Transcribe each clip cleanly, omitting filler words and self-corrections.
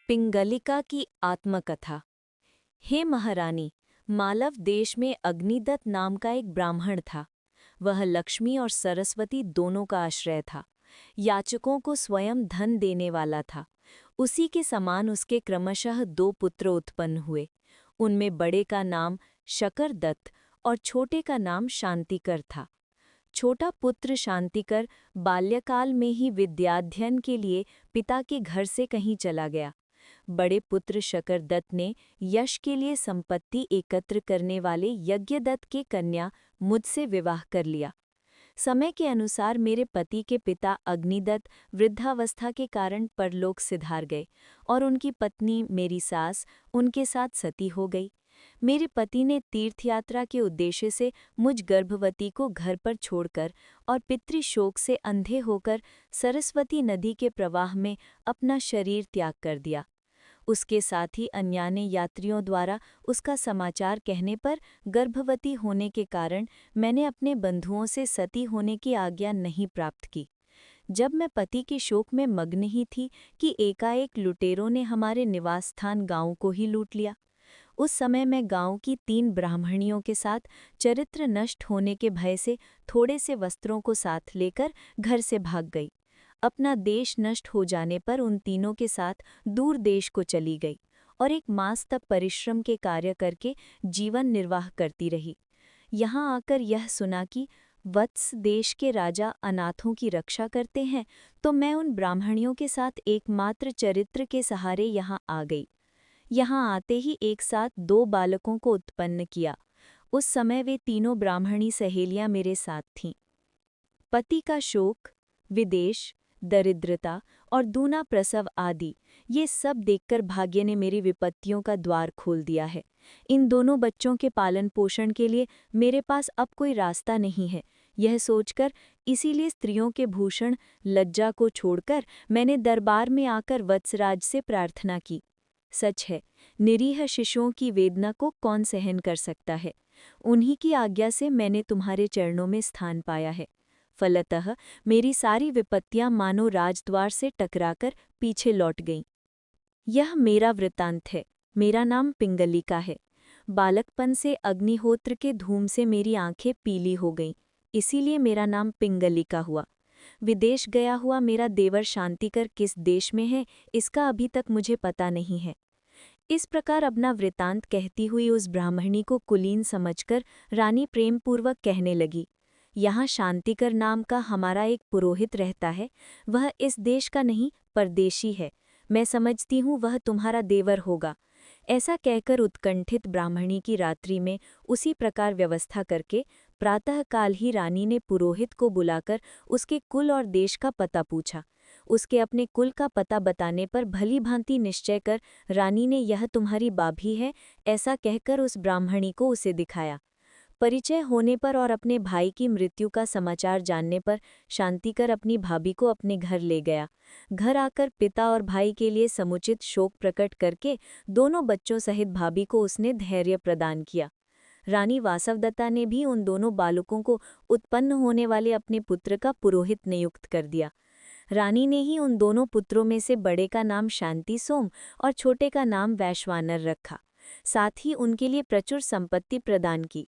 पिंगलिका की आत्मकथा। हे महारानी, मालव देश में अग्निदत्त नाम का एक ब्राह्मण था। वह लक्ष्मी और सरस्वती दोनों का आश्रय था। याचकों को स्वयं धन देने वाला था। उसी के समान उसके क्रमशः दो पुत्र उत्पन्न हुए। उनमें बड़े का नाम शकरदत्त और छोटे का नाम शांतिकर था। छोटा पुत्र शांतिकर बाल्यकाल में ही विद्याध्ययन के लिए पिता के घर से कहीं चला गया। बड़े पुत्र शकरदत्त ने यश के लिए संपत्ति एकत्र करने वाले यज्ञदत्त के कन्या मुझसे विवाह कर लिया। समय के अनुसार मेरे पति के पिता अग्निदत्त वृद्धावस्था के कारण परलोक सिधार गए और उनकी पत्नी मेरी सास उनके साथ सती हो गई। मेरे पति ने तीर्थयात्रा के उद्देश्य से मुझ गर्भवती को घर पर छोड़कर और पितृशोक से अंधे होकर सरस्वती नदी के प्रवाह में अपना शरीर त्याग कर दिया। उसके साथ ही अनजाने यात्रियों द्वारा उसका समाचार कहने पर गर्भवती होने के कारण मैंने अपने बंधुओं से सती होने की आज्ञा नहीं प्राप्त की। जब मैं पति के शोक में मग्न ही थी कि एकाएक लुटेरों ने हमारे निवास स्थान गांव को ही लूट लिया। उस समय मैं गांव की 3 ब्राह्मणियों के साथ चरित्र नष्ट होने के भय से थोड़े से वस्त्रों को साथ लेकर घर से भाग गई। अपना देश नष्ट हो जाने पर उन तीनों के साथ दूर देश को चली गई और 1 मास तक परिश्रम के कार्य करके जीवन निर्वाह करती रही। यहाँ आकर यह सुना कि वत्स देश के राजा अनाथों की रक्षा करते हैं, तो मैं उन ब्राह्मणियों के साथ एकमात्र चरित्र के सहारे यहाँ आ गई। यहाँ आते ही एक साथ 2 बालकों को उत्पन्न किया। उस समय वे तीनों ब्राह्मणी सहेलियां मेरे साथ थीं। पति का शोक, विदेश, दरिद्रता और दूना प्रसव आदि ये सब देखकर भाग्य ने मेरी विपत्तियों का द्वार खोल दिया है। इन दोनों बच्चों के पालन पोषण के लिए मेरे पास अब कोई रास्ता नहीं है। यह सोचकर इसीलिए स्त्रियों के भूषण लज्जा को छोड़कर मैंने दरबार में आकर वत्सराज से प्रार्थना की। सच है, निरीह शिशुओं की वेदना को कौन सहन कर सकता है। उन्हीं की आज्ञा से मैंने तुम्हारे चरणों में स्थान पाया है। फलतः मेरी सारी विपत्तियां मानो राजद्वार से टकराकर पीछे लौट गईं। यह मेरा वृत्तांत है। मेरा नाम पिंगलिका है। बालकपन से अग्निहोत्र के धूम से मेरी आंखें पीली हो गईं, इसीलिए मेरा नाम पिंगलिका हुआ। विदेश गया हुआ मेरा देवर शांतिकर किस देश में है, इसका अभी तक मुझे पता नहीं है। इस प्रकार अपना वृत्तांत कहती हुई उस ब्राह्मणी को कुलीन समझकर रानी प्रेमपूर्वक कहने लगी, यहाँ शांतिकर नाम का हमारा एक पुरोहित रहता है। वह इस देश का नहीं, परदेशी है। मैं समझती हूँ वह तुम्हारा देवर होगा। ऐसा कहकर उत्कंठित ब्राह्मणी की रात्रि में उसी प्रकार व्यवस्था करके प्रातःकाल ही रानी ने पुरोहित को बुलाकर उसके कुल और देश का पता पूछा। उसके अपने कुल का पता बताने पर भली भांति निश्चय कर रानी ने यह तुम्हारी बाभी है ऐसा कहकर उस ब्राह्मणी को उसे दिखाया। परिचय होने पर और अपने भाई की मृत्यु का समाचार जानने पर शांतिकर अपनी भाभी को अपने घर ले गया। घर आकर पिता और भाई के लिए समुचित शोक प्रकट करके दोनों बच्चों सहित भाभी को उसने धैर्य प्रदान किया। रानी वासवदत्ता ने भी उन दोनों बालकों को उत्पन्न होने वाले अपने पुत्र का पुरोहित नियुक्त कर दिया। रानी ने ही उन दोनों पुत्रों में से बड़े का नाम शांति सोम और छोटे का नाम वैश्वानर रखा। साथ ही उनके लिए प्रचुर संपत्ति प्रदान की।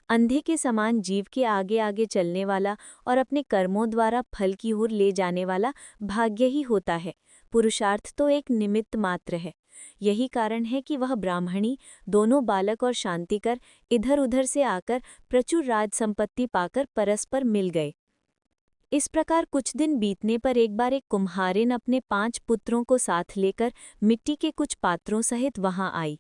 अंधे के समान जीव के आगे आगे चलने वाला और अपने कर्मों द्वारा फल की ओर ले जाने वाला भाग्य ही होता है। पुरुषार्थ तो एक निमित्त मात्र है। यही कारण है कि वह ब्राह्मणी, दोनों बालक और शांतिकर इधर उधर से आकर प्रचुर राज संपत्ति पाकर परस्पर मिल गए। इस प्रकार कुछ दिन बीतने पर एक बार एक कुम्हारिन अपने 5 पुत्रों को साथ लेकर मिट्टी के कुछ पात्रों सहित वहां आई।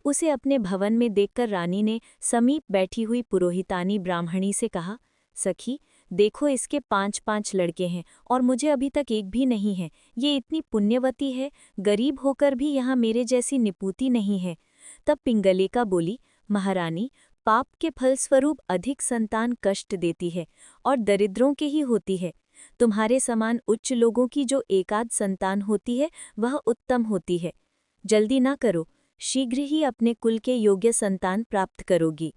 उसे अपने भवन में देखकर रानी ने समीप बैठी हुई पुरोहितानी ब्राह्मणी से कहा, सखी, देखो इसके 5-5 लड़के हैं और मुझे अभी तक एक भी नहीं है। ये इतनी पुण्यवती है, गरीब होकर भी यहाँ मेरे जैसी निपुती नहीं है। तब पिंगलिका बोली, महारानी, पाप के फलस्वरूप अधिक संतान कष्ट देती है और दरिद्रों के ही होती है। तुम्हारे समान उच्च लोगों की जो एकाध संतान होती है वह उत्तम होती है। जल्दी ना करो, शीघ्र ही अपने कुल के योग्य संतान प्राप्त करोगी।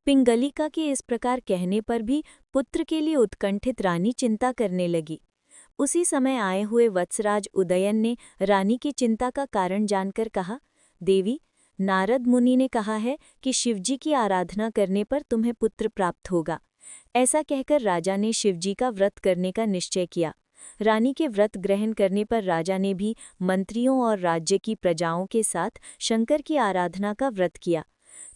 पिंगलिका के इस प्रकार कहने पर भी पुत्र के लिए उत्कंठित रानी चिंता करने लगी। उसी समय आए हुए वत्सराज उदयन ने रानी की चिंता का कारण जानकर कहा, देवी, नारद मुनि ने कहा है कि शिवजी की आराधना करने पर तुम्हें पुत्र प्राप्त होगा। ऐसा कहकर राजा ने शिवजी का व्रत करने का निश्चय किया। रानी के व्रत ग्रहण करने पर राजा ने भी मंत्रियों और राज्य की प्रजाओं के साथ शंकर की आराधना का व्रत किया।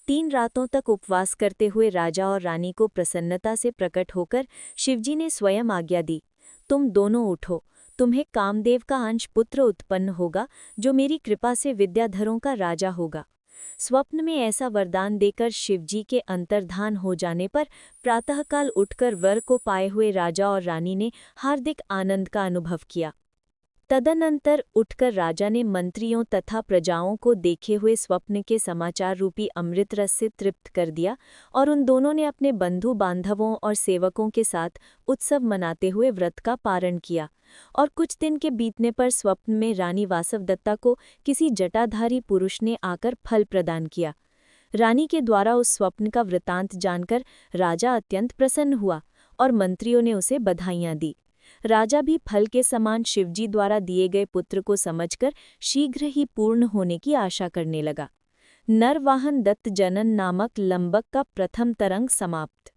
3 रातों तक उपवास करते हुए राजा और रानी को प्रसन्नता से प्रकट होकर शिवजी ने स्वयं आज्ञा दी, तुम दोनों उठो, तुम्हें कामदेव का अंश पुत्र उत्पन्न होगा जो मेरी कृपा से विद्याधरों का राजा होगा। स्वप्न में ऐसा वरदान देकर शिवजी के अंतर्धान हो जाने पर प्रातःकाल उठकर वर को पाए हुए राजा और रानी ने हार्दिक आनंद का अनुभव किया। तदनंतर उठकर राजा ने मंत्रियों तथा प्रजाओं को देखे हुए स्वप्न के समाचार रूपी अमृत रस से तृप्त कर दिया और उन दोनों ने अपने बंधु बांधवों और सेवकों के साथ उत्सव मनाते हुए व्रत का पारण किया। और कुछ दिन के बीतने पर स्वप्न में रानी वासवदत्ता को किसी जटाधारी पुरुष ने आकर फल प्रदान किया। रानी के द्वारा उस स्वप्न का वृतांत जानकर राजा अत्यंत प्रसन्न हुआ और मंत्रियों ने उसे बधाइयां दी। राजा भी फल के समान शिवजी द्वारा दिए गए पुत्र को समझकर शीघ्र ही पूर्ण होने की आशा करने लगा। नरवाहन दत्त जनन नामक लंबक का प्रथम तरंग समाप्त।